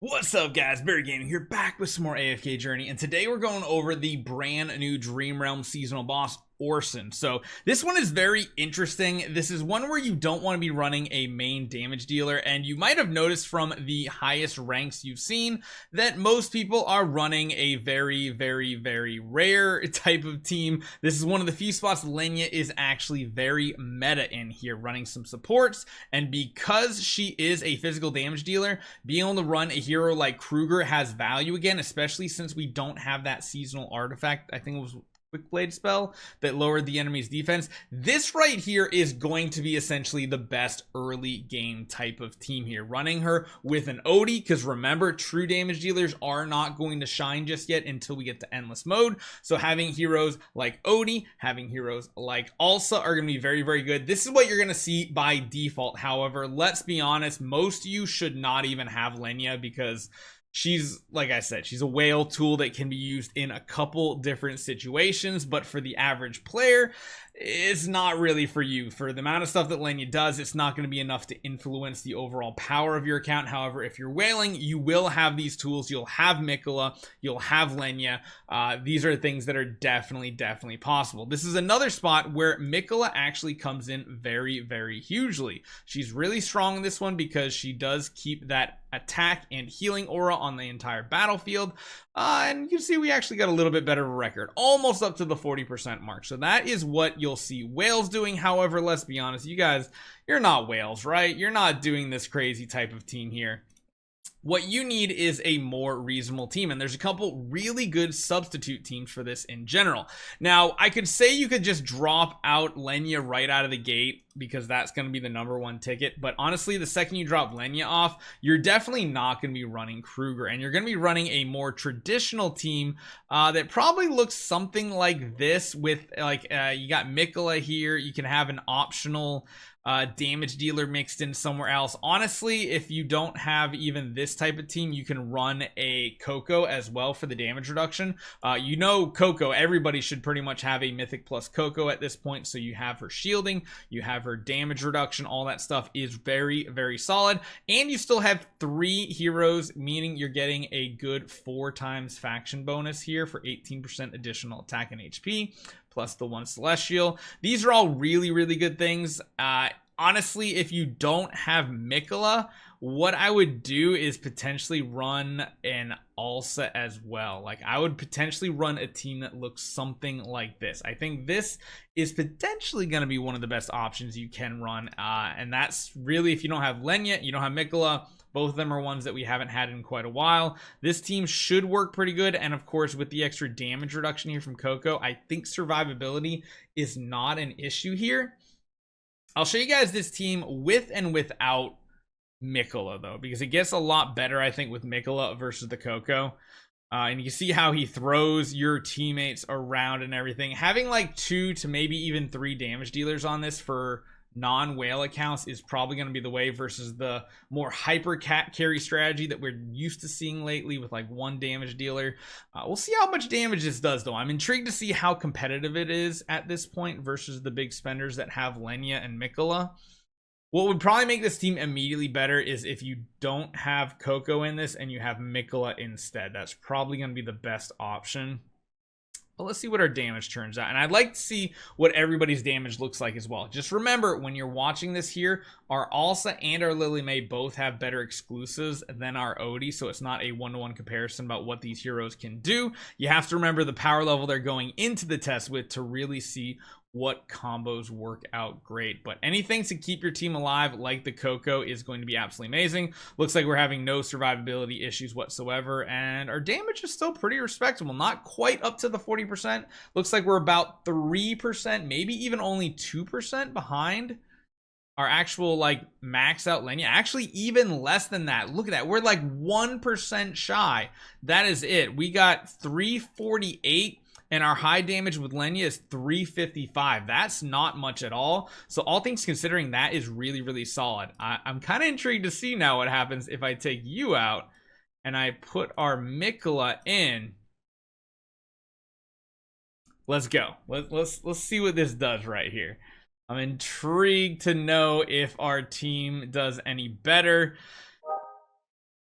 What's up guys, Barry Gaming here, back with some more AFK Journey, and today we're going over the brand new Dream Realm seasonal boss, Orson. So this one is very interesting. This is one where you don't want to be running a main damage dealer, and you might have noticed from the highest ranks you've seen that most people are running a very rare type of team. This is one of the few spots Lenya is actually very meta in here, running some supports, and because she is a physical damage dealer, being able to run a hero like Kruger has value again, especially since we don't have that seasonal artifact. I think it was Quick Blade spell that lowered the enemy's defense. This right here is going to be essentially the best early game type of team here, running her with an Odie, because remember, true damage dealers are not going to shine just yet until we get to endless mode. So having heroes like Odie, having heroes like Alsa are going to be very good. This is what you're going to see by default. However, let's be honest, most of you should not even have Lenya, because she's, like I said, she's a whale tool that can be used in a couple different situations, but for the average player, it's not really for you. For the amount of stuff that Lenya does, it's not going to be enough to influence the overall power of your account. However, if you're whaling, you will have these tools. You'll have Mikola, you'll have Lenya. These are things that are definitely possible. This is another spot where Mikola actually comes in very hugely. She's really strong in this one because she does keep that attack and healing aura on the entire battlefield, and you can see we actually got a little bit better of a record, almost up to the 40% mark. So that is what you'll see whales doing. However, let's be honest, you guys, you're not whales, right? You're not doing this crazy type of team here. What you need is a more reasonable team, and there's a couple really good substitute teams for this in general. Now, I could say you could just drop out Lenya right out of the gate, because that's going to be the #1 ticket, but honestly, the second you drop Lenya off, you're definitely not going to be running Kruger, and you're going to be running a more traditional team that probably looks something like this, with like you got Mikola here. You can have an optional damage dealer mixed in somewhere else. Honestly, if you don't have even this type of team, you can run a Koko as well for the damage reduction. You know, Koko, everybody should pretty much have a mythic plus Koko at this point. So you have her shielding, you have her damage reduction, all that stuff is very solid, and you still have 3 heroes, meaning you're getting a good 4 times faction bonus here for 18% additional attack and HP, plus the 1 celestial. These are all really good things. Honestly, if you don't have Mikola, what I would do is potentially run an Alsa as well. Like, I would potentially run a team that looks something like this. I think this is potentially going to be one of the best options you can run, and that's really if you don't have Lenya, you don't have Mikola. Both of them are ones that we haven't had in quite a while. This team should work pretty good, and of course, with the extra damage reduction here from Koko, I think survivability is not an issue here. I'll show you guys this team with and without Mikola, though, because it gets a lot better, I think, with Mikola versus the Koko. And you see how he throws your teammates around and everything. Having like 2 to maybe even 3 damage dealers on this for non-whale accounts is probably going to be the way, versus the more hyper carry strategy that we're used to seeing lately with like 1 damage dealer. We'll see how much damage this does, though. I'm intrigued to see how competitive it is at this point versus the big spenders that have Lenya and Mikola. What would probably make this team immediately better is if you don't have Koko in this and you have Mikola instead. That's probably going to be the best option. But let's see what our damage turns out, and I'd like to see what everybody's damage looks like as well. Just remember, when you're watching this here, our Alsa and our Lily May both have better exclusives than our Odie, so it's not a 1-to-1 comparison about what these heroes can do. You have to remember the power level they're going into the test with to really see what combos work out great. But anything to keep your team alive, like the Koko, is going to be absolutely amazing. Looks like we're having no survivability issues whatsoever, and our damage is still pretty respectable. Not quite up to the 40%. Looks like we're about 3%, maybe even only 2% behind our actual like max out Lenya. Actually, even less than that. Look at that. We're like 1% shy. That is it. We got 348. And our high damage with Lenya is 355. That's not much at all. So all things considering, that is really solid. I'm kind of intrigued to see now what happens if I take you out and I put our Mikola in. Let's go. Let's see what this does right here. I'm intrigued to know if our team does any better.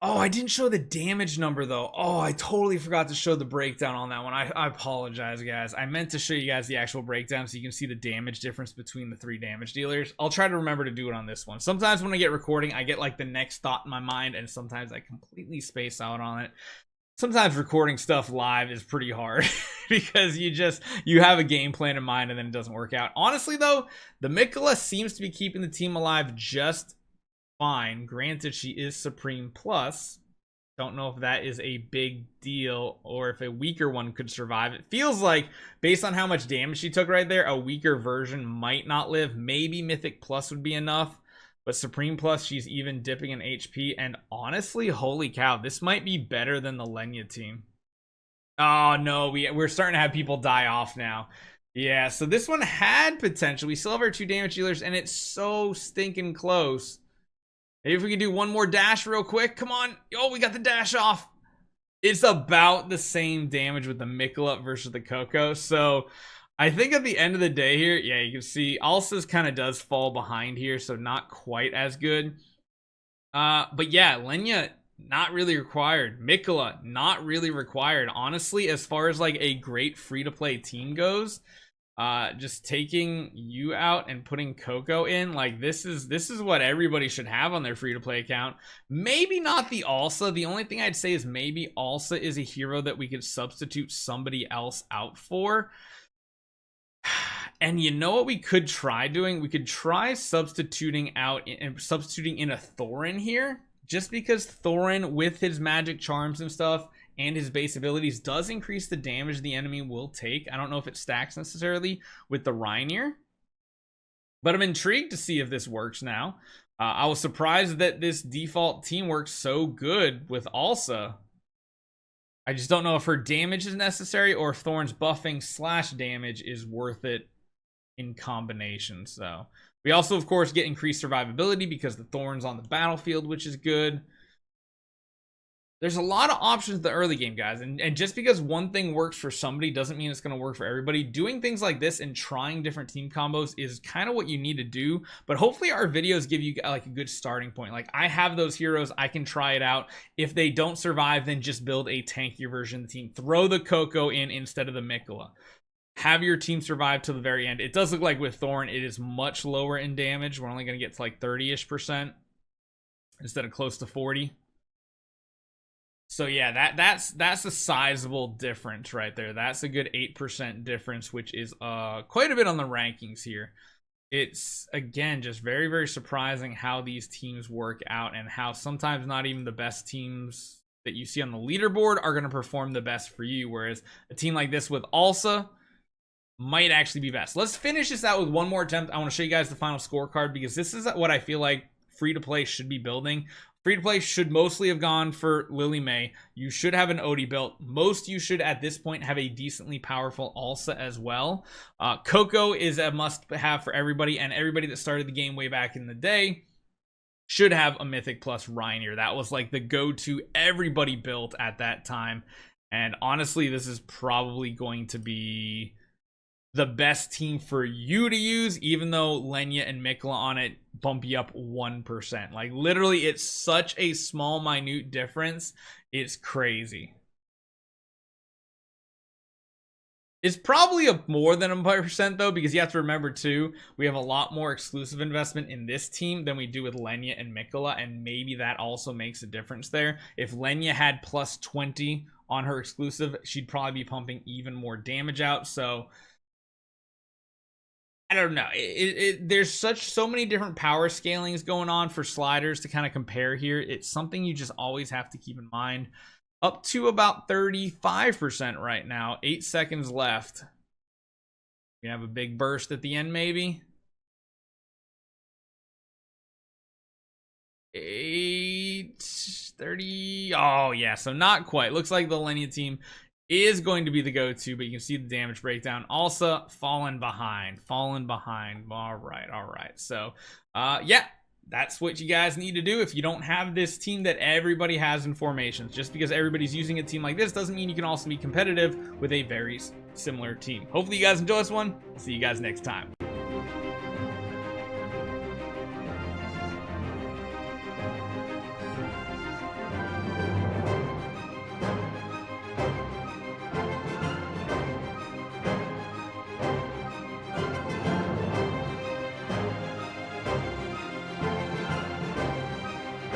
Oh, I didn't show the damage number though. Oh, I totally forgot to show the breakdown on that one. I apologize, guys. I meant to show you guys the actual breakdown so you can see the damage difference between the 3 damage dealers. I'll try to remember to do it on this one. Sometimes when I get recording, I get like the next thought in my mind, and sometimes I completely space out on it. Sometimes recording stuff live is pretty hard because you have a game plan in mind and then it doesn't work out. Honestly though, the Mikola seems to be keeping the team alive just fine. Granted, she is Supreme Plus. Don't know if that is a big deal or if a weaker one could survive. It feels like, based on how much damage she took right there, a weaker version might not live. Maybe Mythic Plus would be enough. But Supreme Plus, she's even dipping in HP. And honestly, holy cow, this might be better than the Lenya team. Oh, no, we're starting to have people die off now. Yeah, so this one had potential. We still have our 2 damage dealers, and it's so stinking close. Maybe if we can do one more dash real quick. Come on. Oh, we got the dash off. It's about the same damage with the Mikola versus the Koko. So I think at the end of the day here, yeah, you can see Alsa's kind of does fall behind here, so not quite as good. But yeah, Lenya, not really required. Mikola, not really required. Honestly, as far as like a great free-to-play team goes, just taking you out and putting Koko in, like this is what everybody should have on their free-to-play account. Maybe not the Alsa. The only thing I'd say is maybe Alsa is a hero that we could substitute somebody else out for. And you know what we could try doing? We could try substituting out and substituting in a Thorin here, just because Thorin with his magic charms and stuff and his base abilities does increase the damage the enemy will take. I don't know if it stacks necessarily with the Rainier, but I'm intrigued to see if this works now. I was surprised that this default team works so good with Alsa. I just don't know if her damage is necessary or if Thorin's buffing / damage is worth it in combination. So we also, of course, get increased survivability because the Thorn's on the battlefield, which is good. There's a lot of options in the early game, guys, and just because one thing works for somebody doesn't mean it's going to work for everybody. Doing things like this and trying different team combos is kind of what you need to do, but hopefully our videos give you like a good starting point. Like, I have those heroes, I can try it out. If they don't survive, then just build a tankier version of the team. Throw the Koko in instead of the Mikola. Have your team survive till the very end. It does look like with Thorn, it is much lower in damage. We're only going to get to like 30-ish% instead of close to 40. So yeah, that's a sizable difference right there. That's a good 8% difference, which is quite a bit on the rankings here. It's, again, just very, very surprising how these teams work out and how sometimes not even the best teams that you see on the leaderboard are going to perform the best for you, whereas a team like this with Alsa might actually be best. Let's finish this out with one more attempt. I want to show you guys the final scorecard because this is what I feel like free-to-play should be building. Free-to-play should mostly have gone for Lily May. You should have an Odie built. Most you should, at this point, have a decently powerful Alsa as well. Koko is a must-have for everybody, and everybody that started the game way back in the day should have a Mythic Plus Rainier. That was like the go-to everybody built at that time. And honestly, this is probably going to be the best team for you to use, even though Lenya and Mikola on it bump you up 1%. Like, literally, it's such a small, minute difference. It's crazy. It's probably more than 1% though, because you have to remember too, we have a lot more exclusive investment in this team than we do with Lenya and Mikola, and maybe that also makes a difference there. If Lenya had plus 20 on her exclusive, she'd probably be pumping even more damage out. So I don't know. There's so many different power scalings going on for sliders to kind of compare here. It's something you just always have to keep in mind. Up to about 35% right now. 8 seconds left. We have a big burst at the end, maybe. 8:30. Oh, yeah. So not quite. Looks like the Lenya team is going to be the go-to, but you can see the damage breakdown. Also, fallen behind. All right. So, yeah, that's what you guys need to do if you don't have this team that everybody has in formations. Just because everybody's using a team like this doesn't mean you can also be competitive with a very similar team. Hopefully you guys enjoy this one. See you guys next time.